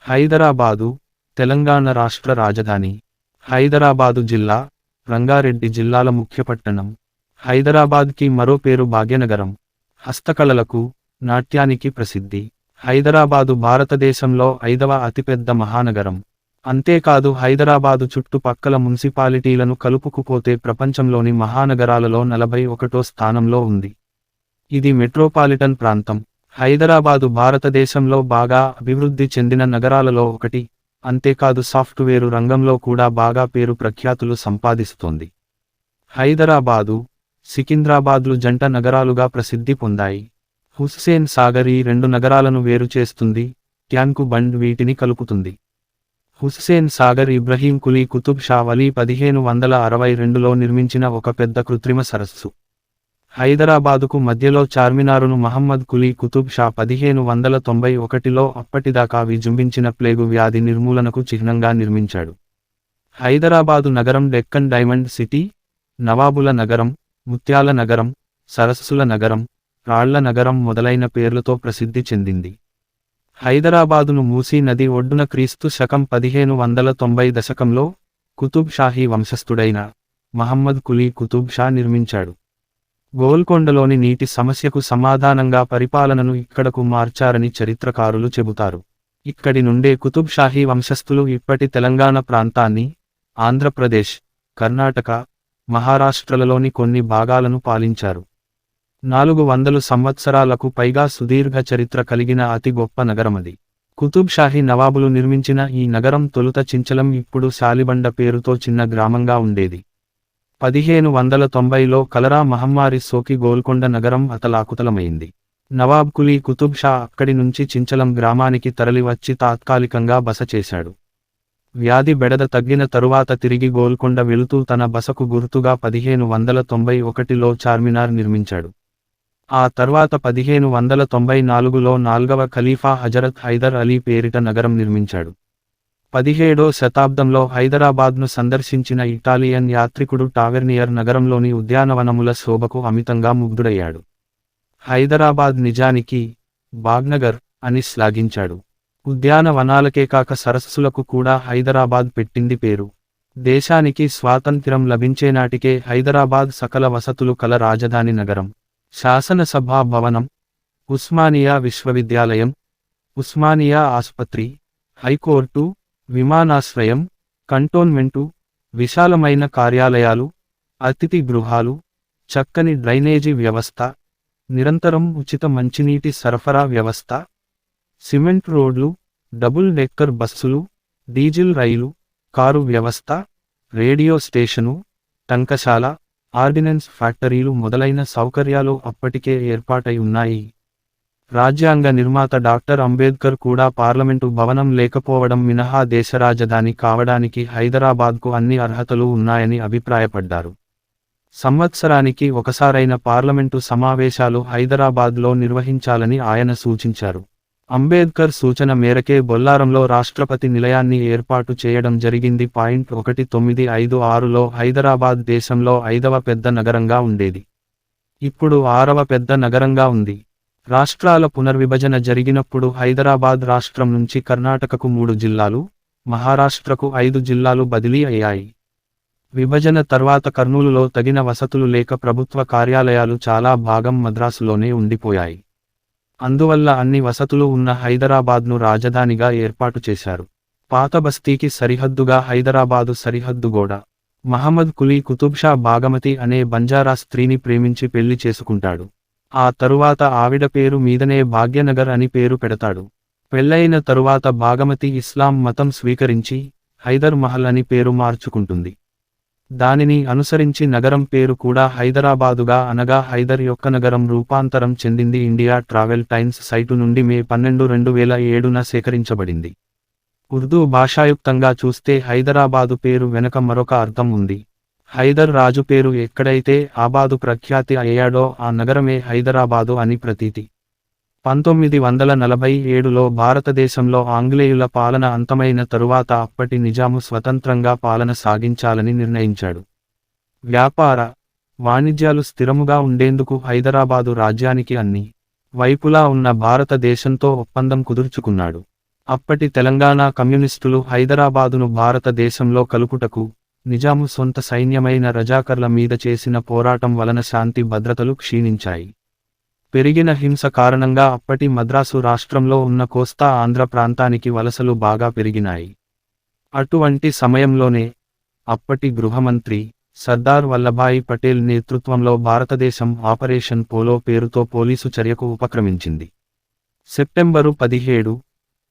హైదరాబాదు, తెలంగాణ రాష్ట్ర రాజధాని. హైదరాబాదు జిల్లా, రంగారెడ్డి జిల్లాల ముఖ్యపట్టణం. హైదరాబాద్కి మరో పేరు భాగ్యనగరం. హస్తకళలకు, నాట్యానికి ప్రసిద్ధి. హైదరాబాదు భారతదేశంలో 5వ అతిపెద్ద మహానగరం. అంతేకాదు హైదరాబాదు చుట్టుపక్కల మున్సిపాలిటీలను కలుపుకుపోతే ప్రపంచంలోని మహానగరాలలో 41వ స్థానంలో ఉంది. ఇది మెట్రోపాలిటన్ ప్రాంతం. హైదరాబాదు భారతదేశంలో బాగా అభివృద్ధి చెందిన నగరాలలో ఒకటి. అంతేకాదు సాఫ్ట్వేరు రంగంలో కూడా బాగా పేరు ప్రఖ్యాతులు సంపాదిస్తోంది. హైదరాబాదు, సికింద్రాబాద్లు జంట నగరాలుగా ప్రసిద్ధి పొందాయి. హుస్సేన్ సాగర్ ఈ రెండు నగరాలను వేరు చేస్తుంది. ట్యాంకు బండ్ వీటిని కలుపుతుంది. హుస్సేన్ సాగర్ ఇబ్రహీం కులీ కుతుబ్ షా వలీ 1562లో నిర్మించిన ఒక పెద్ద కృత్రిమ సరస్సు. హైదరాబాదుకు మధ్యలో చార్మినారును మహమ్మద్ కులీ కుతుబ్ షా 1591లో అప్పటిదాకా విజృంభించిన ప్లేగు వ్యాధి నిర్మూలనకు చిహ్నంగా నిర్మించాడు. హైదరాబాదు నగరం డెక్కన్ డైమండ్ సిటీ, నవాబుల నగరం, ముత్యాల నగరం, సరస్సుల నగరం, రాళ్ల నగరం మొదలైన పేర్లతో ప్రసిద్ధి చెందింది. హైదరాబాదును మూసీ నది ఒడ్డున క్రీస్తు శకం 1590 దశకంలో కుతుబ్ షాహీ వంశస్థుడైన మహమ్మద్ కులీ కుతుబ్ షా నిర్మించాడు. గోల్కొండలోని నీటి సమస్యకు సమాధానంగా పరిపాలనను ఇక్కడకు మార్చారని చరిత్రకారులు చెబుతారు. ఇక్కడి నుండే కుతుబ్ షాహీ వంశస్థులు ఇప్పటి తెలంగాణ ప్రాంతాన్ని, ఆంధ్రప్రదేశ్, కర్ణాటక, మహారాష్ట్రలలోని కొన్ని భాగాలను పాలించారు. 400 సంవత్సరాలకు పైగా సుదీర్ఘ చరిత్ర కలిగిన అతి గొప్ప నగరమది. కుతుబ్ షాహీ నవాబులు నిర్మించిన ఈ నగరం తొలుత చించలం ఇప్పుడు శాలిబండ పేరుతో చిన్న గ్రామంగా ఉండేది. 1590లో కలరా మహమ్మారి సోకి గోల్కొండ నగరం అతలాకుతలమైంది. నవాబ్ కులీ కుతుబ్ షా అక్కడి నుంచి చించలం గ్రామానికి తరలివచ్చి తాత్కాలికంగా బస చేశాడు. వ్యాధి బెడద తగ్గిన తరువాత తిరిగి గోల్కొండ వెళుతూ తన బసకు గుర్తుగా 1591లో చార్మినార్ నిర్మించాడు. ఆ తర్వాత 1594లో 4వ ఖలీఫా హజరత్ హైదర్ అలీ పేరిట నగరం నిర్మించాడు. 17వ శతాబ్దంలో హైదరాబాద్ను సందర్శించిన ఇటాలియన్ యాత్రికుడు టావెర్నియర్ నగరంలోని ఉద్యానవనముల శోభకు అమితంగా ముగ్ధుడయ్యాడు. హైదరాబాద్ నిజానికి బాగ్నగర్ అని శ్లాఘించాడు. ఉద్యానవనాలకే కాక సరస్సులకు కూడా హైదరాబాద్ పెట్టింది పేరు. దేశానికి స్వాతంత్ర్యం లభించేనాటికే హైదరాబాద్ సకల వసతులు కల రాజధాని నగరం. శాసనసభా భవనం, ఉస్మానియా విశ్వవిద్యాలయం, ఉస్మానియా ఆసుపత్రి, హైకోర్టు, విమానాశ్రయం, కంటోన్మెంటు, విశాలమైన కార్యాలయాలు, అతిథి గృహాలు, చక్కని డ్రైనేజీ వ్యవస్థ, నిరంతరం ఉచిత మంచినీటి సరఫరా వ్యవస్థ, సిమెంట్ రోడ్లు, డబుల్ డెక్కర్ బస్సులు, డీజిల్ రైలు, కారు వ్యవస్థ, రేడియో స్టేషను, టంకశాల, ఆర్డినెన్స్ ఫ్యాక్టరీలు మొదలైన సౌకర్యాలు అప్పటికే ఏర్పాటై ఉన్నాయి. రాజ్యాంగ నిర్మాత డాక్టర్ అంబేద్కర్ కూడా పార్లమెంటు భవనం లేకపోవడం మినహా దేశ రాజధాని కావడానికి హైదరాబాద్కు అన్ని అర్హతలు ఉన్నాయని అభిప్రాయపడ్డారు. సంవత్సరానికి ఒకసారైన పార్లమెంటు సమావేశాలు హైదరాబాద్లో నిర్వహించాలని ఆయన సూచించారు. అంబేద్కర్ సూచన మేరకే బొల్లారంలో రాష్ట్రపతి నిలయాన్ని ఏర్పాటు చేయడం జరిగింది. 1956లో హైదరాబాద్ దేశంలో 5వ పెద్ద నగరంగా ఉండేది. ఇప్పుడు 6వ పెద్ద నగరంగా ఉంది. రాష్ట్రాల పునర్విభజన జరిగినప్పుడు హైదరాబాద్ రాష్ట్రం నుంచి కర్ణాటకకు 3 జిల్లాలు, మహారాష్ట్రకు 5 జిల్లాలు బదిలీ అయ్యాయి. విభజన తర్వాత కర్నూలులో తగిన వసతులు లేక ప్రభుత్వ కార్యాలయాలు చాలా భాగం మద్రాసులోనే ఉండిపోయాయి. అందువల్ల అన్ని వసతులు ఉన్న హైదరాబాద్ను రాజధానిగా ఏర్పాటు చేశారు. పాత బస్తీకి సరిహద్దుగా హైదరాబాదు సరిహద్దు గోడ. మహమ్మద్ కులీ కుతుబ్ షా బాగమతి అనే బంజారా స్త్రీని ప్రేమించి పెళ్లి చేసుకుంటాడు. ఆ తరువాత ఆవిడ పేరు మీదనే భాగ్యనగర్ అని పేరు పెడతాడు. పెళ్లైన తరువాత బాగమతి ఇస్లాం మతం స్వీకరించి హైదర్ మహల్ అని పేరు మార్చుకుంటుంది. దానిని అనుసరించి నగరం పేరు కూడా హైదరాబాదుగా అనగా హైదర్ యొక్క నగరం రూపాంతరం చెందింది. ఇండియా ట్రావెల్ టైమ్స్ సైటు నుండి మే 12, 2007న సేకరించబడింది. ఉర్దూ భాషాయుక్తంగా చూస్తే హైదరాబాదు పేరు వెనక మరొక అర్థం ఉంది. హైదర్ రాజు పేరు ఎక్కడైతే ఆబాదు ప్రఖ్యాతి అయ్యాడో ఆ నగరమే హైదరాబాదు అని ప్రతీతి. 1947లో భారతదేశంలో ఆంగ్లేయుల పాలన అంతమైన తరువాత అప్పటి నిజాము స్వతంత్రంగా పాలన సాగించాలని నిర్ణయించాడు. వ్యాపార, వాణిజ్యాలు స్థిరముగా ఉండేందుకు హైదరాబాదు రాజ్యానికి అన్ని వైపులా ఉన్న భారతదేశంతో ఒప్పందం కుదుర్చుకున్నాడు. అప్పటి తెలంగాణ కమ్యూనిస్టులు హైదరాబాదును భారతదేశంలో కలుపుటకు నిజాము సొంత సైన్యమైన రజాకర్ల మీద చేసిన పోరాటం వలన శాంతి భద్రతలు క్షీణించాయి. పెరిగిన హింస కారణంగా అప్పటి మద్రాసు రాష్ట్రంలో ఉన్న కోస్తా ఆంధ్ర ప్రాంతానికి వలసలు బాగా పెరిగినాయి. అటువంటి సమయంలోనే అప్పటి గృహమంత్రి సర్దార్ వల్లభాయ్ పటేల్ నేతృత్వంలో భారతదేశం ఆపరేషన్ పోలో పేరుతో పోలీసు చర్యకు ఉపక్రమించింది. సెప్టెంబరు 17,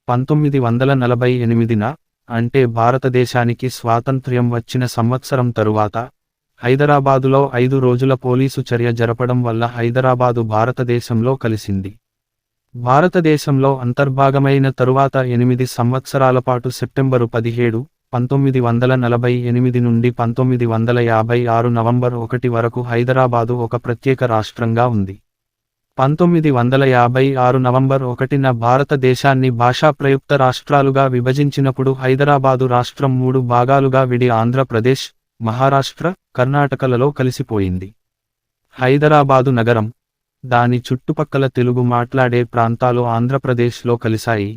1948న అంటే భారతదేశానికి స్వాతంత్ర్యం వచ్చిన సంవత్సరం తరువాత హైదరాబాదులో 5 రోజుల పోలీసు చర్య జరపడం వల్ల హైదరాబాదు భారతదేశంలో కలిసింది. భారతదేశంలో అంతర్భాగమైన తరువాత 8 సంవత్సరాల పాటు సెప్టెంబరు 17, 1948 నుండి 1956 నవంబర్ 1 వరకు హైదరాబాదు ఒక ప్రత్యేక రాష్ట్రంగా ఉంది. 1956 నవంబర్ 1న భారతదేశాన్ని భాషా ప్రయుక్త రాష్ట్రాలుగా విభజించినప్పుడు హైదరాబాదు రాష్ట్రం 3 భాగాలుగా విడి ఆంధ్రప్రదేశ్, మహారాష్ట్ర, కర్ణాటకలలో కలిసిపోయింది. హైదరాబాదు నగరం, దాని చుట్టుపక్కల తెలుగు మాట్లాడే ప్రాంతాలు ఆంధ్రప్రదేశ్లో కలిశాయి.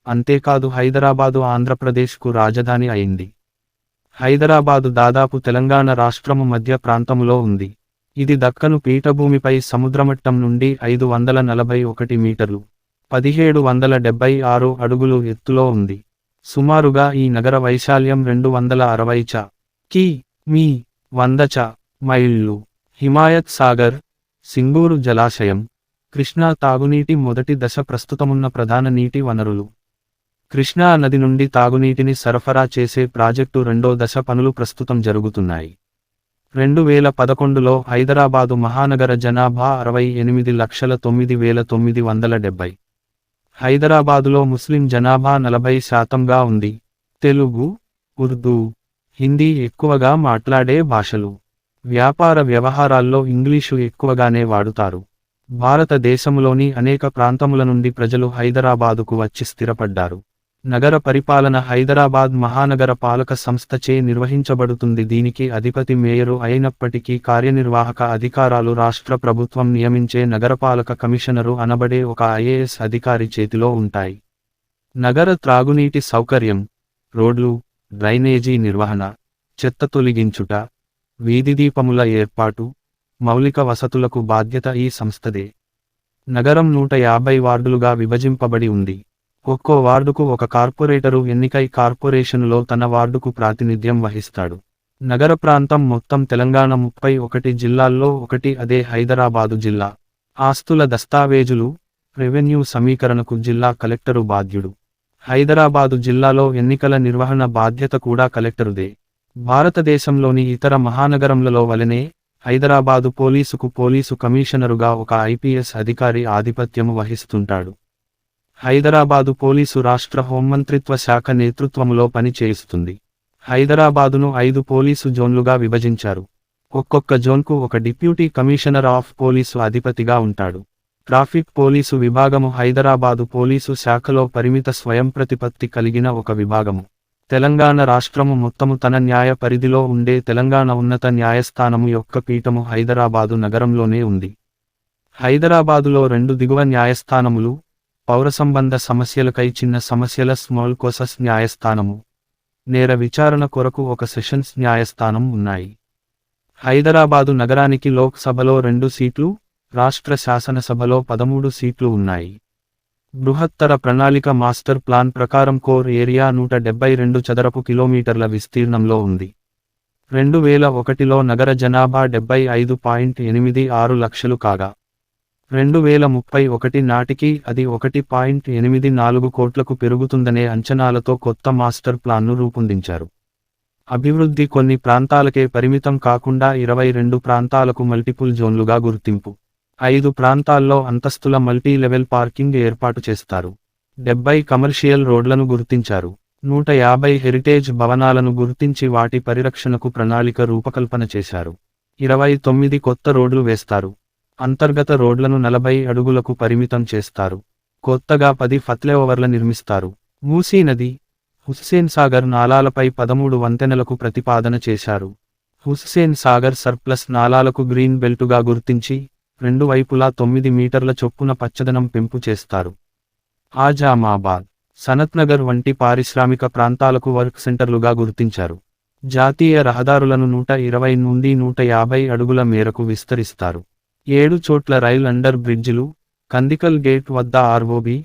అంతేకాదు హైదరాబాదు ఆంధ్రప్రదేశ్కు రాజధాని అయింది. హైదరాబాదు దాదాపు తెలంగాణ రాష్ట్రము మధ్య ప్రాంతములో ఉంది. ఇది దక్కను పీఠభూమిపై సముద్రమట్టం నుండి 541 మీటర్లు 1776 అడుగులు ఎత్తులో ఉంది. సుమారుగా ఈ నగర వైశాల్యం 260 కి.మీ. 100 మైళ్ళు. హిమాయత్ సాగర్, సింగూరు జలాశయం, కృష్ణా తాగునీటి మొదటి దశ ప్రస్తుతమున్న ప్రధాన నీటి వనరులు. కృష్ణా నది నుండి తాగునీటిని సరఫరా చేసే ప్రాజెక్టు 2వ దశ పనులు ప్రస్తుతం జరుగుతున్నాయి. 2011లో హైదరాబాదు మహానగర జనాభా 68,09,970. హైదరాబాదులో ముస్లిం జనాభా 40%గా ఉంది. తెలుగు, ఉర్దూ, హిందీ ఎక్కువగా మాట్లాడే భాషలు. వ్యాపార వ్యవహారాల్లో ఇంగ్లీషు ఎక్కువగానే వాడుతారు. భారతదేశంలోని అనేక ప్రాంతముల నుండి ప్రజలు హైదరాబాదుకు వచ్చి స్థిరపడ్డారు. నగర పరిపాలన హైదరాబాద్ మహానగర పాలక సంస్థచే నిర్వహించబడుతుంది. దీనికి అధిపతి మేయరు అయినప్పటికీ కార్యనిర్వాహక అధికారాలు రాష్ట్ర ప్రభుత్వం నియమించే నగరపాలక కమిషనరు అనబడే ఒక ఐఏఎస్ అధికారి చేతిలో ఉంటాయి. నగర త్రాగునీటి సౌకర్యం, రోడ్లు, డ్రైనేజీ నిర్వహణ, చెత్త తొలగించుట, వీధిదీపముల ఏర్పాటు, మౌలిక వసతులకు బాధ్యత ఈ సంస్థదే. నగరం 150 వార్డులుగా విభజింపబడి ఉంది. ఒక్కో వార్డుకు ఒక కార్పొరేటరు ఎన్నికై కార్పొరేషనులో తన వార్డుకు ప్రాతినిధ్యం వహిస్తాడు. నగర ప్రాంతం మొత్తం తెలంగాణ 31 జిల్లాల్లో ఒకటి, అదే హైదరాబాదు జిల్లా. ఆస్తుల దస్తావేజులు, రెవెన్యూ సమీకరణకు జిల్లా కలెక్టరు బాధ్యుడు. హైదరాబాదు జిల్లాలో ఎన్నికల నిర్వహణ బాధ్యత కూడా కలెక్టరుదే. భారతదేశంలోని ఇతర మహానగరంలలో వలెనే హైదరాబాదు పోలీసుకు పోలీసు కమిషనరుగా ఒక ఐపీఎస్ అధికారి ఆధిపత్యము వహిస్తుంటాడు. హైదరాబాదు పోలీసు రాష్ట్ర హోంమంత్రిత్వ శాఖ నేతృత్వములో పని చేయిస్తుంది. హైదరాబాదును 5 పోలీసు జోన్లుగా విభజించారు. ఒక్కొక్క జోన్కు ఒక డిప్యూటీ కమిషనర్ ఆఫ్ పోలీసు అధిపతిగా ఉంటాడు. ట్రాఫిక్ పోలీసు విభాగము హైదరాబాదు పోలీసు శాఖలో పరిమిత స్వయంప్రతిపత్తి కలిగిన ఒక విభాగము. తెలంగాణ రాష్ట్రము మొత్తము తన న్యాయ పరిధిలో ఉండే తెలంగాణ ఉన్నత న్యాయస్థానము యొక్క పీఠము హైదరాబాదు నగరంలోనే ఉంది. హైదరాబాదులో 2 దిగువ న్యాయస్థానములు, పౌరసంబంధ సమస్యలకై చిన్న సమస్యల స్మాల్ కోసస్ న్యాయస్థానము, నేర విచారణ కొరకు ఒక సెషన్స్ న్యాయస్థానం ఉన్నాయి. హైదరాబాదు నగరానికి లోక్ సభలో 2 సీట్లు, రాష్ట్ర శాసనసభలో 13 సీట్లు ఉన్నాయి. బృహత్తర ప్రణాళిక మాస్టర్ ప్లాన్ ప్రకారం కోర్ ఏరియా 172 చదరపు కిలోమీటర్ల విస్తీర్ణంలో ఉంది. 2001లో నగర జనాభా 75.86 లక్షలు కాగా 2031 నాటికి అది 1.84 కోట్లకు పెరుగుతుందనే అంచనాలతో కొత్త మాస్టర్ ప్లాన్ను రూపొందించారు. అభివృద్ధి కొన్ని ప్రాంతాలకే పరిమితం కాకుండా 22 ప్రాంతాలకు మల్టిపుల్ జోన్లుగా గుర్తింపు. 5 ప్రాంతాల్లో అంతస్తుల మల్టీ లెవెల్ పార్కింగ్ ఏర్పాటు చేస్తారు. 70 కమర్షియల్ రోడ్లను గుర్తించారు. 150 హెరిటేజ్ భవనాలను గుర్తించి వాటి పరిరక్షణకు ప్రణాళిక రూపకల్పన చేశారు. 29 కొత్త రోడ్లు వేస్తారు. అంతర్గత రోడ్లను 40 అడుగులకు పరిమితం చేస్తారు. కొత్తగా 10 ఫ్లైఓవర్ల నిర్మిస్తారు. మూసీ నది, హుస్సేన్ సాగర్ నాలాలపై 13 వంతెనలకు ప్రతిపాదన చేశారు. హుస్సేన్ సాగర్ సర్ప్లస్ నాలాలకు గ్రీన్ బెల్టుగా గుర్తించి 2 వైపులా 9 మీటర్ల చొప్పున పచ్చదనం పెంపు చేస్తారు. ఆజామాబాద్, సనత్నగర్ వంటి పారిశ్రామిక ప్రాంతాలకు వర్క్ సెంటర్లుగా గుర్తించారు. జాతీయ రహదారులను 120 నుండి 150 అడుగుల మేరకు విస్తరిస్తారు. 7 చోట్ల రైల్ అండర్ బ్రిడ్జిలు, కందికల్ గేట్ వద్ద ఆర్ఓబి,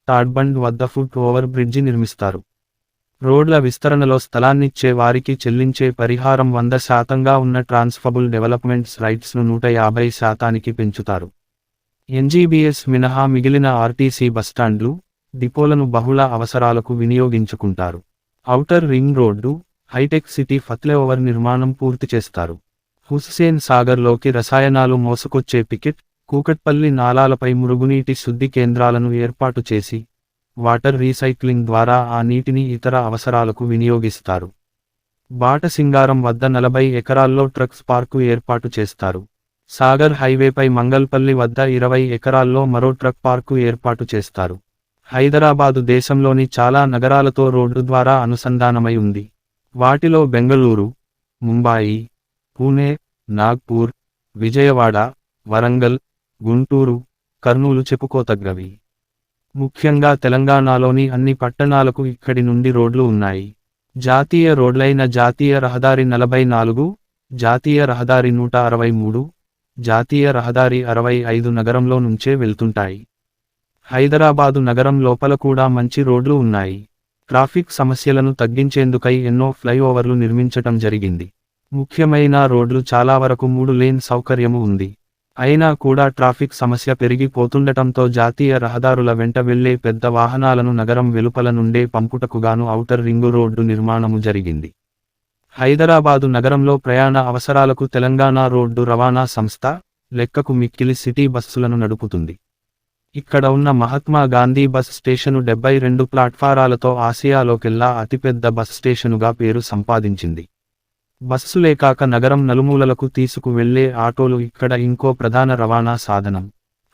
తాడ్బండ్ వద్ద ఫుట్ ఓవర్ బ్రిడ్జి నిర్మిస్తారు. రోడ్ల విస్తరణలో స్థలాన్నిచ్చే వారికి చెల్లించే పరిహారం 100%గా ఉన్న ట్రాన్స్ఫబుల్ డెవలప్మెంట్స్ రైట్స్ను 150%కి పెంచుతారు. ఎన్జీబీఎస్ మినహా మిగిలిన ఆర్టీసీ బస్టాండ్లు, డిపోలను బహుళ అవసరాలకు వినియోగించుకుంటారు. ఔటర్ రింగ్ రోడ్డు, హైటెక్ సిటీ ఫ్లైఓవర్ నిర్మాణం పూర్తి చేస్తారు. హుస్సేన్ సాగర్లోకి రసాయనాలు మోసుకొచ్చే పికెట్, కూకట్పల్లి నాలాలపై మురుగునీటి శుద్ధి కేంద్రాలను ఏర్పాటు చేసి, వాటర్ రీసైక్లింగ్ ద్వారా ఆ నీటిని ఇతర అవసరాలకు వినియోగిస్తారు. బాటసింగారం వద్ద 40 ఎకరాల్లో ట్రక్స్ పార్కు ఏర్పాటు చేస్తారు. సాగర్ హైవేపై మంగల్పల్లి వద్ద 20 ఎకరాల్లో మరో ట్రక్ పార్కు ఏర్పాటు చేస్తారు. హైదరాబాదు దేశంలోని చాలా నగరాలతో రోడ్డు ద్వారా అనుసంధానమై ఉంది. వాటిలో బెంగళూరు, ముంబాయి, పూణే, నాగ్పూర్, విజయవాడ, వరంగల్, గుంటూరు, కర్నూలు చెప్పుకోతగ్గవి. ముఖ్యంగా తెలంగాణలోని అన్ని పట్టణాలకు ఇక్కడి నుండి రోడ్లు ఉన్నాయి. జాతీయ రోడ్లైన జాతీయ రహదారి 44, జాతీయ రహదారి 163, జాతీయ రహదారి 65 నగరంలో నుంచే వెళ్తుంటాయి. హైదరాబాదు నగరం లోపల కూడా మంచి రోడ్లు ఉన్నాయి. ట్రాఫిక్ సమస్యలను తగ్గించేందుకై ఎన్నో ఫ్లైఓవర్లు నిర్మించటం జరిగింది. ముఖ్యమైన రోడ్లు చాలా వరకు 3 లేన్ సౌకర్యము ఉంది. అయినా కూడా ట్రాఫిక్ సమస్య పెరిగిపోతుండటంతో జాతీయ రహదారుల వెంట వెళ్లే పెద్ద వాహనాలను నగరం వెలుపల నుండే పంపుటకుగాను ఔటర్ రింగు రోడ్డు నిర్మాణము జరిగింది. హైదరాబాదు నగరంలో ప్రయాణ అవసరాలకు తెలంగాణ రోడ్డు రవాణా సంస్థ, లెక్కకు మిక్కిలి సిటీ బస్సులను నడుపుతుంది. ఇక్కడ ఉన్న మహాత్మా గాంధీ బస్ స్టేషను 72 ప్లాట్ఫారాలతో ఆసియాలోకెల్లా అతిపెద్ద బస్ స్టేషనుగా పేరు సంపాదించింది. బస్సులే కాక నగరం నలుమూలలకు తీసుకు వెళ్లే ఆటోలు ఇక్కడ ఇంకో ప్రధాన రవాణా సాధనం.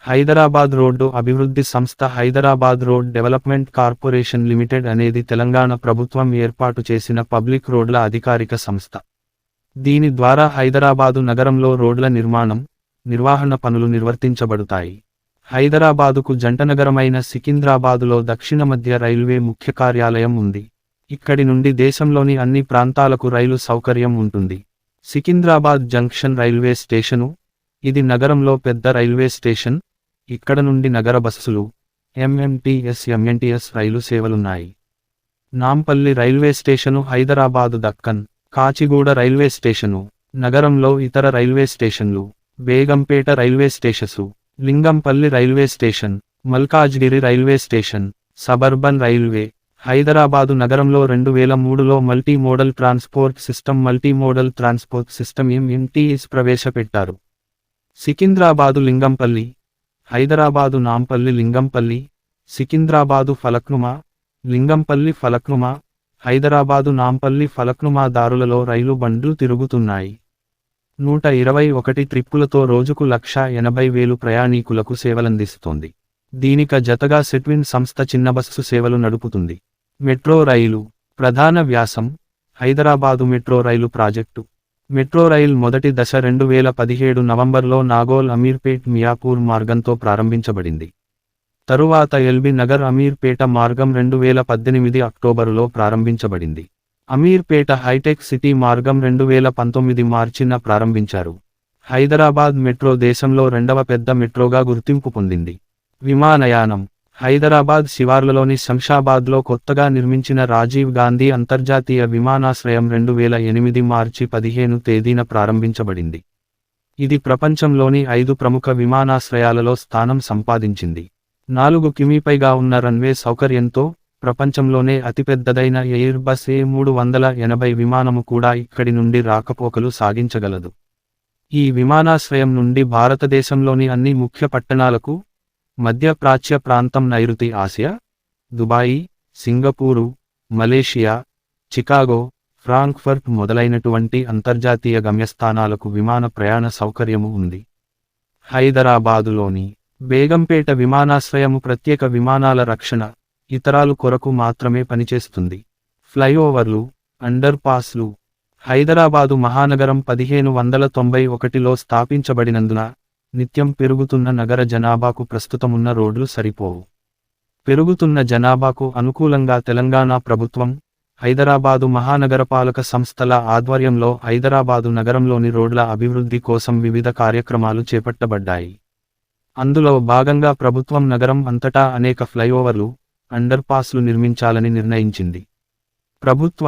హైదరాబాద్ రోడ్డు అభివృద్ధి సంస్థ Hyderabad road development corporation limited అనేది తెలంగాణ ప్రభుత్వం ఏర్పాటు చేసిన పబ్లిక్ రోడ్ల అధికారిక సంస్థ. దీని ద్వారా హైదరాబాదు నగరంలో రోడ్ల నిర్మాణం, నిర్వహణ పనులు నిర్వర్తించబడతాయి. హైదరాబాదుకు జంటనగరమైన సికింద్రాబాదులో దక్షిణ మధ్య రైల్వే ముఖ్య కార్యాలయం ఉంది. ఇక్కడి నుండి దేశంలోని అన్ని ప్రాంతాలకు రైలు సౌకర్యం ఉంటుంది. సికింద్రాబాద్ జంక్షన్ రైల్వే స్టేషను, ఇది నగరంలో పెద్ద రైల్వే స్టేషన్. ఇక్కడ నుండి నగర బస్సులు, ఎంఎంటీఎస్ రైలు సేవలున్నాయి. Nampally railway station Hyderabad Deccan, Kacheguda railway station, నగరంలో ఇతర రైల్వే స్టేషన్లు, Begumpet railway station, Lingampally railway station, Malkajgiri railway station, suburban railway. Hyderabad నగరంలో 2003లో multi modal transport system MMTS ప్రవేశపెట్టారు. సికింద్రాబాదు లింగంపల్లి, హైదరాబాదు నాంపల్లి లింగంపల్లి, సికింద్రాబాదు ఫలక్నుమా, లింగంపల్లి ఫలక్నుమా, హైదరాబాదు నాంపల్లి ఫలక్నుమా దారులలో రైలు బండ్లు తిరుగుతున్నాయి. 121 ట్రిప్పులతో రోజుకు 1,80,000 ప్రయాణీకులకు సేవలందిస్తోంది. దీనిక జతగా సెట్విన్ సంస్థ చిన్న బస్సు సేవలు నడుపుతుంది. మెట్రో రైలు ప్రధాన వ్యాసం హైదరాబాదు మెట్రో రైలు ప్రాజెక్టు. మెట్రో రైల్ మొదటి దశ 2017 నవంబర్లో నాగోల్ అమీర్పేట్ మియాపూర్ మార్గంతో ప్రారంభించబడింది. తరువాత ఎల్బీ నగర్ అమీర్పేట మార్గం 2018 అక్టోబరులో ప్రారంభించబడింది. అమీర్పేట హైటెక్ సిటీ మార్గం 2019 మార్చిన ప్రారంభించారు. హైదరాబాద్ మెట్రో దేశంలో రెండవ పెద్ద మెట్రోగా గుర్తింపు పొందింది. విమానయానం హైదరాబాద్ శివార్లలోని శంషాబాద్లో కొత్తగా నిర్మించిన రాజీవ్ గాంధీ అంతర్జాతీయ విమానాశ్రయం 2008 మార్చి 15 తేదీన ప్రారంభించబడింది. ఇది ప్రపంచంలోని 5 ప్రముఖ విమానాశ్రయాలలో స్థానం సంపాదించింది. 4 కిమీపైగా ఉన్న రన్వే సౌకర్యంతో ప్రపంచంలోనే అతిపెద్దదైన ఎయిర్ బస్ A380 విమానము కూడా ఇక్కడి నుండి రాకపోకలు సాగించగలదు. ఈ విమానాశ్రయం నుండి భారతదేశంలోని అన్ని ముఖ్య పట్టణాలకు, మధ్య ప్రాచ్య ప్రాంతం నైరుతి Asia, Dubai, Singapore, Malaysia, Chicago, Frankfurt మొదలైనటువంటి అంతర్జాతీయ గమ్యస్థానాలకు విమాన ప్రయాణ సౌకర్యము ఉంది. హైదరాబాదులోని బేగంపేట విమానాశ్రయము ప్రత్యేక విమానాల రక్షణ, ఇతరాలు కొరకు మాత్రమే పనిచేస్తుంది. ఫ్లైఓవర్లు, అండర్ పాస్లు హైదరాబాదు మహానగరం 1591లో స్థాపించబడినందున నిత్యం పెరుగుతున్న నగర జనాభాకు ప్రస్తుతమున్న రోడ్లు సరిపోవు. పెరుగుతున్న జనాభాకు అనుకూలంగా తెలంగాణ ప్రభుత్వం, హైదరాబాదు మహానగరపాలక సంస్థల ఆధ్వర్యంలో హైదరాబాదు నగరంలోని రోడ్ల అభివృద్ధి కోసం వివిధ కార్యక్రమాలు చేపట్టబడ్డాయి. అందులో భాగంగా ప్రభుత్వం నగరం అంతటా అనేక ఫ్లైఓవర్లు, అండర్ పాస్లు నిర్మించాలని నిర్ణయించింది. ప్రభుత్వ,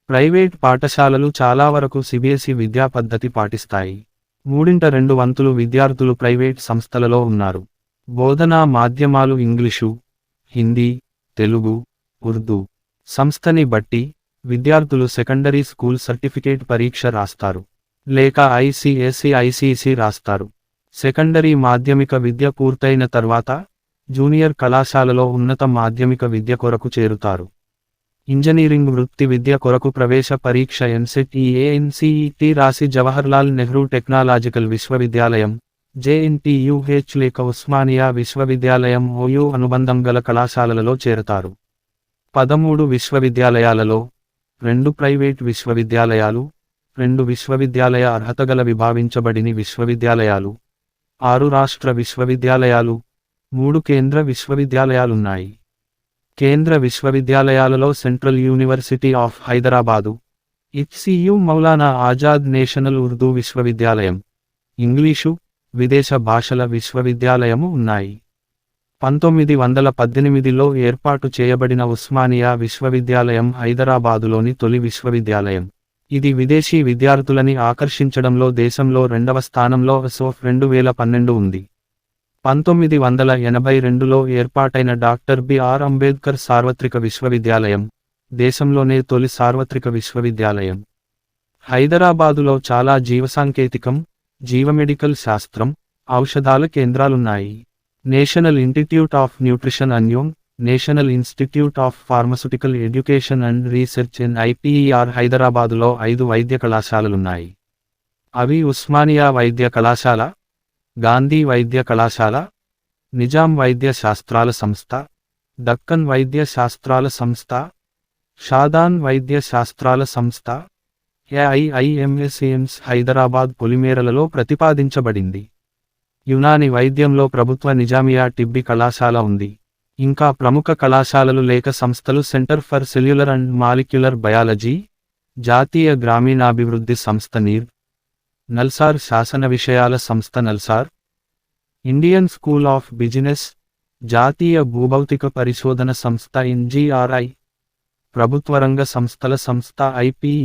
ప్రైవేట్ పాఠశాలలు చాలా వరకు సిబిఎస్ఈ విద్యా పద్ధతి పాటిస్తాయి. 2/3 విద్యార్థులు ప్రైవేట్ సంస్థలలో ఉన్నారు. బోధనా మాధ్యమాలు ఇంగ్లీషు, హిందీ, తెలుగు, ఉర్దూ. సంస్థని బట్టి విద్యార్థులు సెకండరీ స్కూల్ సర్టిఫికేట్ పరీక్ష రాస్తారు, లేక ఐసీఎస్ఈ రాస్తారు. సెకండరీ మాధ్యమిక విద్య పూర్తయిన తర్వాత జూనియర్ కళాశాలలో ఉన్నత మాధ్యమిక విద్య కొరకు చేరుతారు. ఇంజనీరింగ్ వృత్తి విద్య కొరకు ప్రవేశ పరీక్ష ఎంసెట్ EANCET రాసి జవహర్లాల్ నెహ్రూ టెక్నాలాజికల్ విశ్వవిద్యాలయం JNTUH లేక ఉస్మానియా విశ్వవిద్యాలయం OU అనుబంధం గల కళాశాలలలో చేరతారు. 13 విశ్వవిద్యాలయాలలో 2 ప్రైవేట్ విశ్వవిద్యాలయాలు, 2 విశ్వవిద్యాలయ అర్హతగల విభావించబడిన విశ్వవిద్యాలయాలు, 6 రాష్ట్ర విశ్వవిద్యాలయాలు, 3 కేంద్ర విశ్వవిద్యాలయాలున్నాయి. కేంద్ర విశ్వవిద్యాలయాలలో central university of Hyderabad, HCU Maulana Azad national Urdu విశ్వవిద్యాలయం, ఇంగ్లీషు, విదేశ భాషల విశ్వవిద్యాలయము ఉన్నాయి. 1918లో ఏర్పాటు చేయబడిన ఉస్మానియా విశ్వవిద్యాలయం హైదరాబాదులోని తొలి విశ్వవిద్యాలయం. ఇది విదేశీ విద్యార్థులని ఆకర్షించడంలో దేశంలో 2వ స్థానంలో SOF 2012 ఉంది. 1982లో ఏర్పాటైన డాక్టర్ బిఆర్ అంబేద్కర్ సార్వత్రిక విశ్వవిద్యాలయం దేశంలోనే తొలి సార్వత్రిక విశ్వవిద్యాలయం. హైదరాబాదులో చాలా జీవసాంకేతికం, జీవమెడికల్ శాస్త్రం, ఔషధాల కేంద్రాలున్నాయి. నేషనల్ ఇన్స్టిట్యూట్ ఆఫ్ న్యూట్రిషన్ అన్యోంగ్, national institute of pharmaceutical education and research NIPER హైదరాబాదులో 5 వైద్య కళాశాలలున్నాయి. అవి ఉస్మానియా వైద్య కళాశాల, గాంధీ వైద్య కళాశాల, నిజాం వైద్య శాస్త్రాల సంస్థ, దక్కన్ వైద్య శాస్త్రాల సంస్థ, షాదాన్ వైద్య శాస్త్రాల సంస్థ. AIIMS హైదరాబాద్ పొలిమేరలలో ప్రతిపాదించబడింది. యునాని వైద్యంలో ప్రభుత్వ నిజామియా టిబ్బీ కళాశాల ఉంది. ఇంకా ప్రముఖ కళాశాలలు లేక సంస్థలు centre for cellular and molecular biology, జాతీయ గ్రామీణాభివృద్ధి సంస్థ NIR, నల్సార్ శాసన విషయాల సంస్థ NALSAR, Indian school of business, జాతీయ భూభౌతిక పరిశోధన సంస్థ NGRI, ప్రభుత్వరంగ సంస్థల సంస్థ IPE,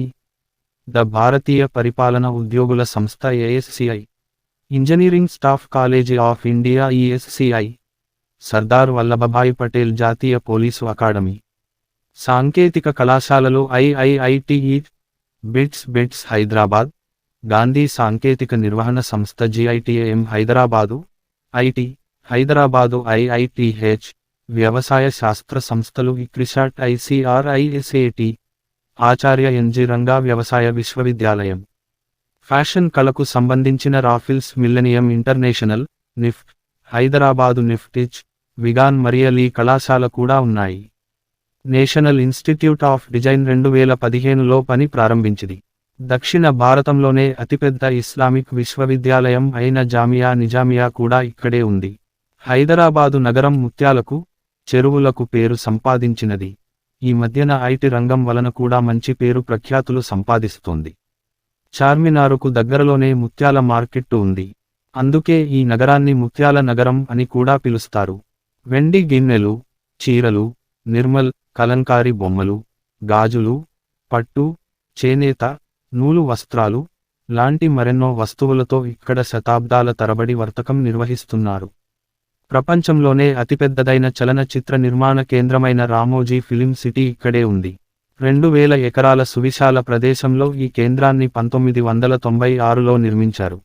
ద భారతీయ పరిపాలన ఉద్యోగుల సంస్థ ASCI, engineering staff college of India ESCI, Sardar Vallabhbhai Patel జాతీయ పోలీసు అకాడమీ. సాంకేతిక కళాశాలలు IIITE, బిట్స్ హైదరాబాద్, గాంధీ సాంకేతిక నిర్వహణ సంస్థ GITAM Hyderabad, IT Hyderabad IITH, వ్యవసాయ శాస్త్ర సంస్థలు ICRISAT ICRISAT, ఆచార్య NG రంగా వ్యవసాయ విశ్వవిద్యాలయం. ఫ్యాషన్ కళకు సంబంధించిన రాఫిల్స్ మిల్లెనియం ఇంటర్నేషనల్, నిఫ్ట్, హైదరాబాదు నిఫ్టిచ్, విగాన్ మరియలీ కళాశాల కూడా ఉన్నాయి. నేషనల్ ఇన్స్టిట్యూట్ ఆఫ్ డిజైన్ 2015లో పని ప్రారంభించింది. దక్షిణ భారతంలోనే అతిపెద్ద ఇస్లామిక్ విశ్వవిద్యాలయం అయిన జామియా నిజామియా కూడా ఇక్కడే ఉంది. హైదరాబాదు నగరం ముత్యాలకు, చెరువులకు పేరు సంపాదించినది. ఈ మధ్యన IT రంగం వలన కూడా మంచి పేరు ప్రఖ్యాతులు సంపాదిస్తోంది. చార్మినారుకు దగ్గరలోనే ముత్యాల మార్కెట్టు ఉంది. అందుకే ఈ నగరాన్ని ముత్యాల నగరం అని కూడా పిలుస్తారు. వెండి గిన్నెలు, చీరలు, నిర్మల్, కలంకారీ బొమ్మలు, గాజులు, పట్టు, చేనేత, నూలు వస్త్రాలు లాంటి మరెన్నో వస్తువులతో ఇక్కడ శతాబ్దాల తరబడి వర్తకం నిర్వహిస్తున్నారు. ప్రపంచంలోనే అతిపెద్దదైన చలనచిత్ర నిర్మాణ కేంద్రమైన రామోజీ ఫిలిం సిటీ ఇక్కడే ఉంది. 2000 ఎకరాల సువిశాల ప్రదేశంలో ఈ కేంద్రాన్ని 1996లో నిర్మించారు.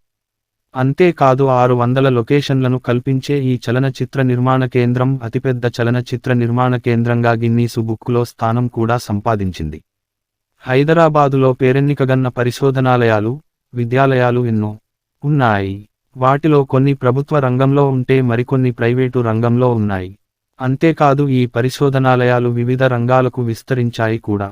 అంతేకాదు 600 లొకేషన్లను కల్పించే ఈ చలనచిత్ర నిర్మాణ కేంద్రం అతిపెద్ద చలనచిత్ర నిర్మాణ కేంద్రంగా గిన్నీసు బుక్కులో స్థానం కూడా సంపాదించింది. హైదరాబాదులో పేరెన్నికగన్న పరిశోధనాలయాలు, విద్యాలయాలు ఎన్నో ఉన్నాయి. వాటిలో కొన్ని ప్రభుత్వ రంగంలో ఉంటే మరికొన్ని ప్రైవేటు రంగంలో ఉన్నాయి. అంతేకాదు ఈ పరిశోధనాలయాలు వివిధ రంగాలకు విస్తరించాయి కూడా.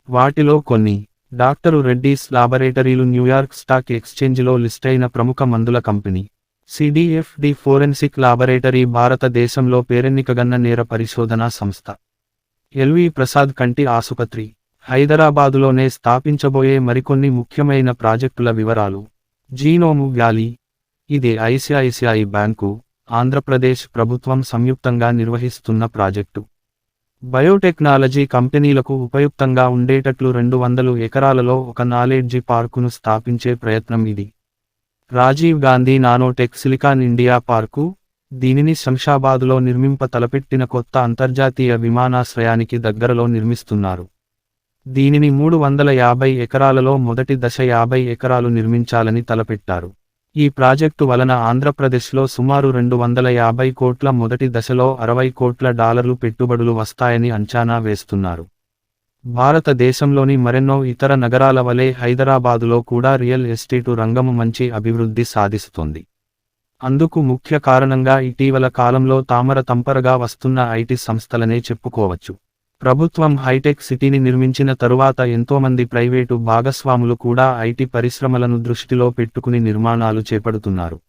వాటిలో కొన్ని డాక్టరు రెడ్డీస్ లాబొరేటరీలు న్యూయార్క్ స్టాక్ ఎక్స్చేంజిలో లిస్టైన ప్రముఖ మందుల కంపెనీ. సిడిఎఫ్డి ఫోరెన్సిక్ లాబొరేటరీ భారతదేశంలో పేరెన్నికగన్న నేర పరిశోధనా సంస్థ. ఎల్వి ప్రసాద్ కంటి ఆసుపత్రి, హైదరాబాదులోనే స్థాపించబోయే మరికొన్ని ముఖ్యమైన ప్రాజెక్టుల వివరాలు. Genome valley. ఇది ఐసిఐసిఐ బ్యాంకు, ఆంధ్రప్రదేశ్ ప్రభుత్వం సంయుక్తంగా నిర్వహిస్తున్న ప్రాజెక్టు. బయోటెక్నాలజీ కంపెనీలకు ఉపయుక్తంగా ఉండేటట్లు 200 ఎకరాలలో ఒక నాలెడ్జి పార్కును స్థాపించే ప్రయత్నం ఇది. Rajiv Gandhi nanotech silicon India park, దీనిని శంషాబాదులో నిర్మింప తలపెట్టిన కొత్త అంతర్జాతీయ విమానాశ్రయానికి దగ్గరలో నిర్మిస్తున్నారు. దీనిని 350 ఎకరాలలో మొదటి దశ 50 ఎకరాలు నిర్మించాలని తలపెట్టారు. ఈ ప్రాజెక్టు వలన ఆంధ్రప్రదేశ్లో సుమారు 250 కోట్ల, మొదటి దశలో $60 కోట్ల పెట్టుబడులు వస్తాయని అంచనా వేస్తున్నారు. భారతదేశంలోని మరెన్నో ఇతర నగరాల వలె హైదరాబాదులో కూడా రియల్ ఎస్టేటు రంగము మంచి అభివృద్ధి సాధిస్తోంది. అందుకు ముఖ్య కారణంగా ఇటీవల కాలంలో తామరతంపరగా వస్తున్న ఐటీ సంస్థలనే చెప్పుకోవచ్చు. ప్రభుత్వం హైటెక్ సిటీని నిర్మించిన తరువాత ఎంతోమంది ప్రైవేటు భాగస్వాములు కూడా ఐటీ పరిశ్రమలను దృష్టిలో పెట్టుకుని నిర్మాణాలు చేపడుతున్నారు.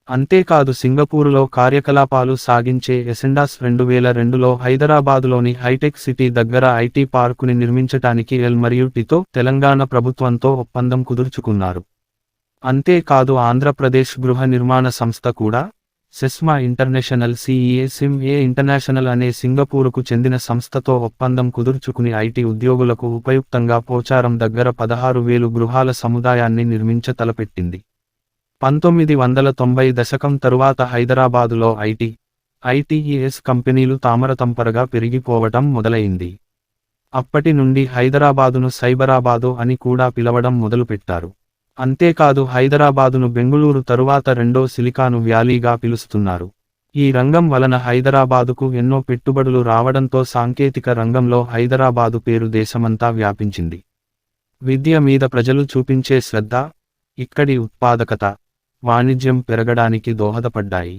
అంతేకాదు సింగపూరులో కార్యకలాపాలు సాగించే ఎసెండాస్ 2002లో హైదరాబాదులోని హైటెక్ సిటీ దగ్గర ఐటీ పార్కుని నిర్మించటానికి ఎల్ మరియు టితో తెలంగాణ ప్రభుత్వంతో ఒప్పందం కుదుర్చుకున్నారు. అంతేకాదు ఆంధ్రప్రదేశ్ గృహ నిర్మాణ సంస్థ కూడా సెస్మా ఇంటర్నేషనల్ సిఈఎస్ఎంఏ ఇంటర్నేషనల్ అనే సింగపూరుకు చెందిన సంస్థతో ఒప్పందం కుదుర్చుకుని ఐటీ ఉద్యోగులకు ఉపయుక్తంగా పోచారం దగ్గర 16,000 గృహాల సముదాయాన్ని నిర్మించ తలపెట్టింది. 1990 దశకం తరువాత హైదరాబాదులో ఐటీఈఎస్ కంపెనీలు తామరతంపరగా పెరిగిపోవటం మొదలైంది. అప్పటి నుండి హైదరాబాదును సైబరాబాదు అని కూడా పిలవడం మొదలుపెట్టారు. అంతేకాదు హైదరాబాదును బెంగుళూరు తరువాత రెండో సిలికాను వ్యాలీగా పిలుస్తున్నారు. ఈ రంగం వలన హైదరాబాదుకు ఎన్నో పెట్టుబడులు రావడంతో సాంకేతిక రంగంలో హైదరాబాదు పేరు దేశమంతా వ్యాపించింది. విద్య మీద ప్రజలు చూపించే శ్రద్ధ, ఇక్కడి ఉత్పాదకత, వాణిజ్యం పెరగడానికి దోహదపడ్డాయి.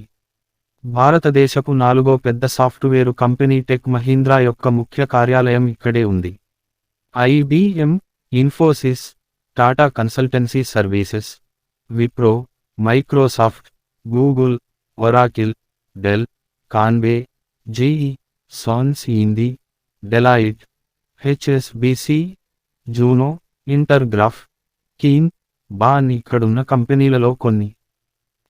భారతదేశపు 4వ పెద్ద సాఫ్ట్వేరు కంపెనీ టెక్ మహీంద్రా యొక్క ముఖ్య కార్యాలయం ఇక్కడే ఉంది. IBM, Infosys, Tata Consultancy Services, Wipro, Microsoft, Google, Oracle, Dell, Conway, GE, సాన్స్ ఇండి, Deloitte, HSBC, Juno, Intergraph, Keane, Baan ఇక్కడున్న కంపెనీలలో కొన్ని.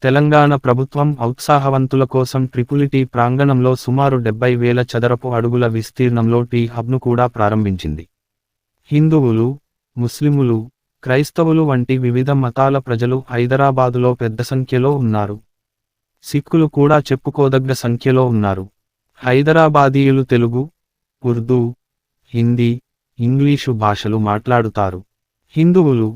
తెలంగాణ ప్రభుత్వం ఔత్సాహవంతుల కోసం ట్రిపులిటీ ప్రాంగణంలో సుమారు 70,000 చదరపు అడుగుల విస్తీర్ణంలో టీ హబ్ను కూడా ప్రారంభించింది. హిందువులు, ముస్లిములు, క్రైస్తవులు వంటి వివిధ మతాల ప్రజలు హైదరాబాదులో పెద్ద సంఖ్యలో ఉన్నారు. సిక్కులు కూడా చెప్పుకోదగ్గ సంఖ్యలో ఉన్నారు. హైదరాబాదీయులు తెలుగు, ఉర్దూ, హిందీ, ఇంగ్లీషు భాషలు మాట్లాడుతారు. హిందువులు,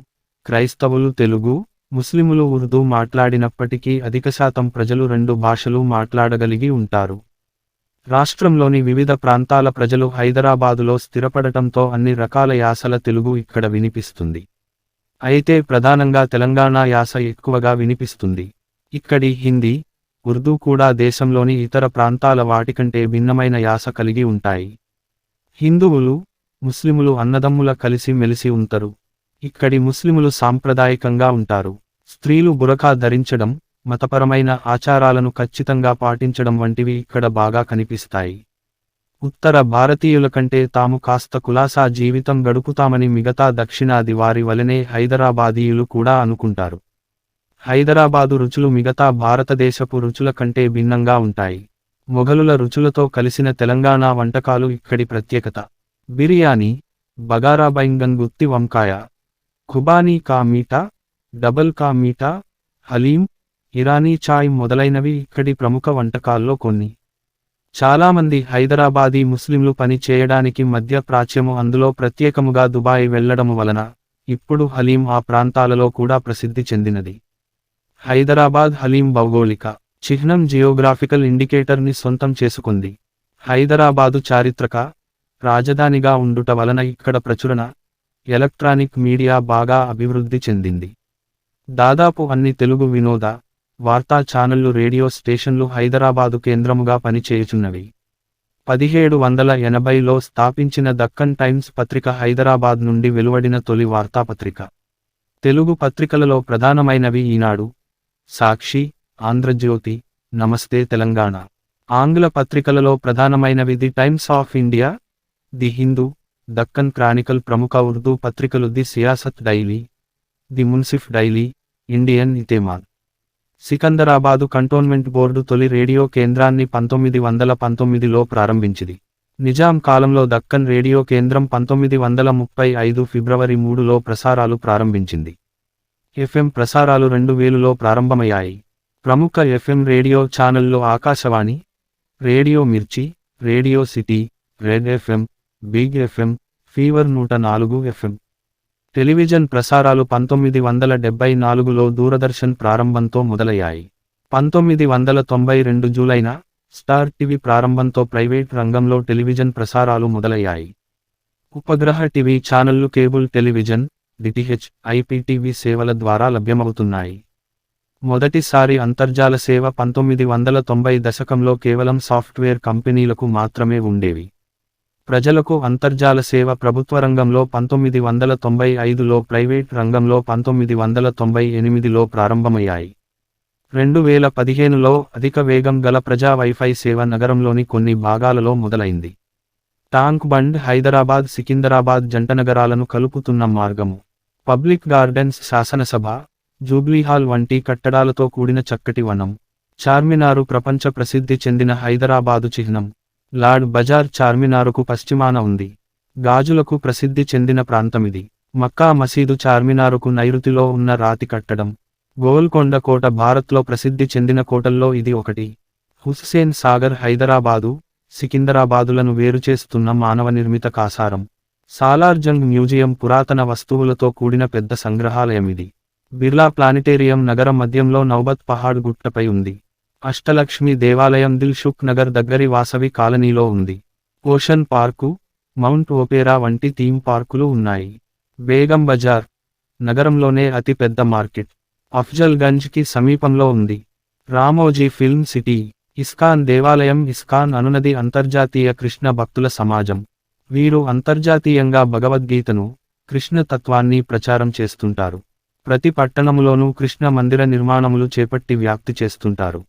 క్రైస్తవులు తెలుగు, ముస్లిములు ఉర్దూ మాట్లాడినప్పటికీ అధిక శాతం ప్రజలు 2 భాషలు మాట్లాడగలిగి ఉంటారు. రాష్ట్రంలోని వివిధ ప్రాంతాల ప్రజలు హైదరాబాదులో స్థిరపడటంతో అన్ని రకాల యాసల తెలుగు ఇక్కడ వినిపిస్తుంది. అయితే ప్రధానంగా తెలంగాణ యాస ఎక్కువగా వినిపిస్తుంది. ఇక్కడి హిందీ, ఉర్దూ కూడా దేశంలోని ఇతర ప్రాంతాల వాటికంటే భిన్నమైన యాస కలిగి ఉంటాయి. హిందువులు, ముస్లిములు అన్నదమ్ముల కలిసి మెలిసి ఉంటారు. ఇక్కడి ముస్లిములు సాంప్రదాయకంగా ఉంటారు. స్త్రీలు బురఖా ధరించడం, మతపరమైన ఆచారాలను ఖచ్చితంగా పాటించడం వంటివి ఇక్కడ బాగా కనిపిస్తాయి. ఉత్తర భారతీయుల కంటే తాము కాస్త కులాసా జీవితం గడుపుతామని మిగతా దక్షిణాది వారి వలనే హైదరాబాదీయులు కూడా అనుకుంటారు. హైదరాబాదు రుచులు మిగతా భారతదేశపు రుచుల కంటే భిన్నంగా ఉంటాయి. మొఘలుల రుచులతో కలిసిన తెలంగాణ వంటకాలు ఇక్కడి ప్రత్యేకత. బిర్యానీ, బగారా బైంగన్ గుత్తి వంకాయ, ఖుబానీ కా మీఠా, డబల్ కా మీఠా, హలీం, ఇరానీ చాయ్ మొదలైనవి ఇక్కడి ప్రముఖ వంటకాల్లో కొన్ని. చాలామంది హైదరాబాదీ ముస్లింలు పని చేయడానికి మధ్య ప్రాచ్యము, అందులో ప్రత్యేకముగా దుబాయ్ వెళ్లడము వలన ఇప్పుడు హలీం ఆ ప్రాంతాలలో కూడా ప్రసిద్ధి చెందినది. హైదరాబాద్ హలీం భౌగోళిక చిహ్నం జియోగ్రాఫికల్ ఇండికేటర్ని సొంతం చేసుకుంది. హైదరాబాదు చారిత్రక రాజధానిగా ఉండుట వలన ఇక్కడ ప్రచురణ, ఎలక్ట్రానిక్ మీడియా బాగా అభివృద్ధి చెందింది. దాదాపు అన్ని తెలుగు వినోద, వార్తా ఛానళ్లు, రేడియో స్టేషన్లు హైదరాబాదు కేంద్రముగా పనిచేయుచున్నవి. 1780లో స్థాపించిన దక్కన్ టైమ్స్ పత్రిక హైదరాబాద్ నుండి వెలువడిన తొలి వార్తాపత్రిక. తెలుగు పత్రికలలో ప్రధానమైనవి ఈనాడు, సాక్షి, ఆంధ్రజ్యోతి, నమస్తే తెలంగాణ. ఆంగ్ల పత్రికలలో ప్రధానమైనవి the Times of India, the Hindu, Deccan Chronicle. ప్రముఖ ఉర్దూ పత్రికలు the Siasat Daily, the Munsif Daily, Indian Etemaad. Secunderabad cantonment board తొలి రేడియో కేంద్రాన్ని 1919లో ప్రారంభించింది. నిజాం కాలంలో దక్కన్ రేడియో కేంద్రం 1935 ఫిబ్రవరి 3లో ప్రసారాలు ప్రారంభించింది. ఎఫ్ఎం ప్రసారాలు 2000లో ప్రారంభమయ్యాయి. ప్రముఖ ఎఫ్ఎం రేడియో ఛానళ్లు Akashvani, Radio Mirchi, Radio City, Red FM, Big FM, Fever 104 FM. Television ప్రసారాలు 1974లో దూరదర్శన్ ప్రారంభంతో మొదలయ్యాయి. 1992 జూలైన స్టార్ టీవీ ప్రారంభంతో ప్రైవేట్ రంగంలో టెలివిజన్ ప్రసారాలు మొదలయ్యాయి. ఉపగ్రహ టీవీ ఛానళ్లు కేబుల్ టెలివిజన్, డిటిహెచ్, ఐపీటీవీ సేవల ద్వారా లభ్యమవుతున్నాయి. మొదటిసారి అంతర్జాల సేవ 1990 దశకంలో కేవలం సాఫ్ట్వేర్ కంపెనీలకు మాత్రమే ఉండేవి. ప్రజలకు అంతర్జాల సేవ ప్రభుత్వ రంగంలో 1995లో, ప్రైవేట్ రంగంలో 1998లో ప్రారంభమయ్యాయి. 2015లో అధిక వేగం గల ప్రజా వైఫై సేవ నగరంలోని కొన్ని భాగాలలో మొదలైంది. టాంక్ బండ్ హైదరాబాద్ సికిందరాబాద్ జంట నగరాలను కలుపుతున్న మార్గము. పబ్లిక్ గార్డెన్స్ శాసనసభ, జూబ్లీహాల్ వంటి కట్టడాలతో కూడిన చక్కటి వనం. చార్మినారు ప్రపంచ ప్రసిద్ధి చెందిన హైదరాబాదు చిహ్నం. లాడ్ బజార్ చార్మినారుకు పశ్చిమాన ఉంది. గాజులకు ప్రసిద్ధి చెందిన ప్రాంతమిది. మక్కా మసీదు చార్మినారుకు నైరుతిలో ఉన్న రాతి కట్టడం. గోల్కొండ కోట భారత్లో ప్రసిద్ధి చెందిన కోటల్లో ఇది ఒకటి. హుస్సేన్ సాగర్ హైదరాబాదు, సికిందరాబాదులను వేరుచేస్తున్న మానవ నిర్మిత కాసారం. సాలార్జంగ్ మ్యూజియం పురాతన వస్తువులతో కూడిన పెద్ద సంగ్రహాలయమిది. బిర్లా ప్లానిటేరియం నగర మధ్యంలో నౌబత్ పహాడ్ గుట్టపై ఉంది. అష్టలక్ష్మి దేవాలయం దిల్ షుక్ నగర్ దగ్గరి వాసవి కాలనీలో ఉంది. ఓషన్ పార్కు, మౌంట్ ఓపేరా వంటి థీమ్ పార్కులు ఉన్నాయి. బేగం బజార్ నగరంలోనే అతి పెద్ద మార్కెట్. అఫ్జల్ గంజ్కి సమీపంలో ఉంది. Ramoji film city. ఇస్కాన్ దేవాలయం. ఇస్కాన్ అనునది అంతర్జాతీయ కృష్ణ భక్తుల సమాజం. వీరు అంతర్జాతీయంగా భగవద్గీతను, కృష్ణ తత్వాన్ని ప్రచారం చేస్తుంటారు. ప్రతి పట్టణములోనూ కృష్ణ మందిర నిర్మాణములు చేపట్టి వ్యాప్తి చేస్తుంటారు.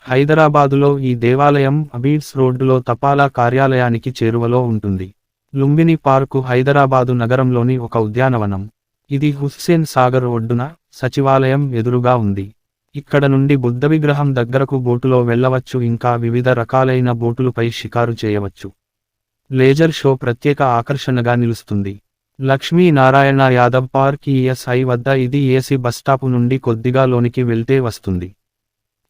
హైదరాబాదులో ఈ దేవాలయం అబీడ్స్ రోడ్డులో తపాలా కార్యాలయానికి చేరువలో ఉంటుంది. లుంబిని పార్కు హైదరాబాదు నగరంలోని ఒక ఉద్యానవనం. ఇది హుస్సేన్ సాగర్ ఒడ్డున, సచివాలయం ఎదురుగా ఉంది. ఇక్కడ నుండి బుద్ధ విగ్రహం దగ్గరకు బోటులో వెళ్ళవచ్చు, ఇంకా వివిధ రకాలైన బోటులపై షికారు చేయవచ్చు. లేజర్ షో ప్రత్యేక ఆకర్షణగా నిలుస్తుంది. లక్ష్మీనారాయణ యాదవ్ పార్క్ ఈఎస్ఐ వద్ద. ఇది ఏసీ బస్టాపు నుండి కొద్దిగా లోనికి వెళ్తే వస్తుంది.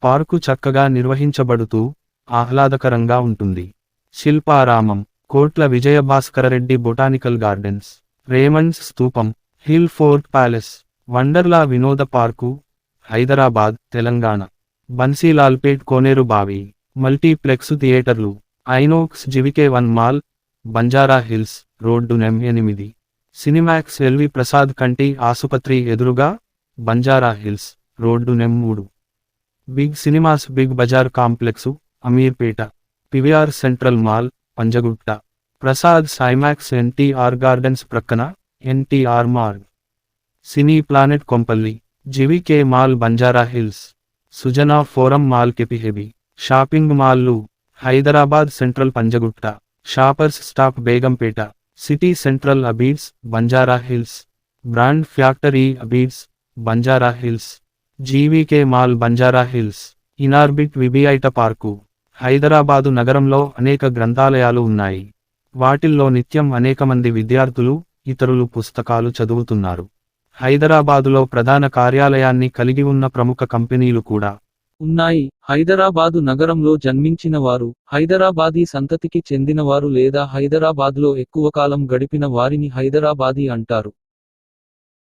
పార్కు చక్కగా నిర్వహించబడుతూ, ఆహ్లాదకరంగా ఉంటుంది. శిల్పారామం. కోట్ల విజయభాస్కరరెడ్డి బొటానికల్ గార్డెన్స్. రేమండ్స్ స్తూపం. Hill fort palace. వండర్లా వినోద పార్కు, హైదరాబాద్, తెలంగాణ. బన్సీలాల్పేట్ కోనేరు బావి. మల్టీప్లెక్స్ థియేటర్లు. Inox జివికే 1 mall, Banjara hills, road నెం 8. Cinemax LV Prasad కంటి ఆసుపత్రి ఎదురుగా, Banjara hills, road నెం 3. Big cinemas big Bazar complex, Ameerpet. PVR central mall, Panjagutta. Prasad సైమాక్స్ NTR gardens ప్రక్కన, ఎన్టీఆర్ మార్గ్. సినీ planet Kompally. జివికే mall Banjara hills. Sujana forum mall కెపిహెబి. Shopping మాల్లు. Hyderabad Central Panjagutta. Shoppers Stop Begumpet. City Centre Abids, Banjara Hills. Brand Factory Abids, Banjara Hills. GVK mall Banjara Hills. Inorbit విబిఐట park. Hyderabad నగరంలో అనేక గ్రంథాలయాలు ఉన్నాయి. వాటిల్లో నిత్యం అనేకమంది విద్యార్థులు, ఇతరులు పుస్తకాలు చదువుతున్నారు. హైదరాబాదులో ప్రధాన కార్యాలయాన్ని కలిగి ఉన్న ప్రముఖ కంపెనీలు కూడా ఉన్నాయి. హైదరాబాదు నగరంలో జన్మించిన వారు, హైదరాబాదీ సంతతికి చెందినవారు లేదా హైదరాబాద్లో ఎక్కువ కాలం గడిపిన వారిని హైదరాబాదీ అంటారు.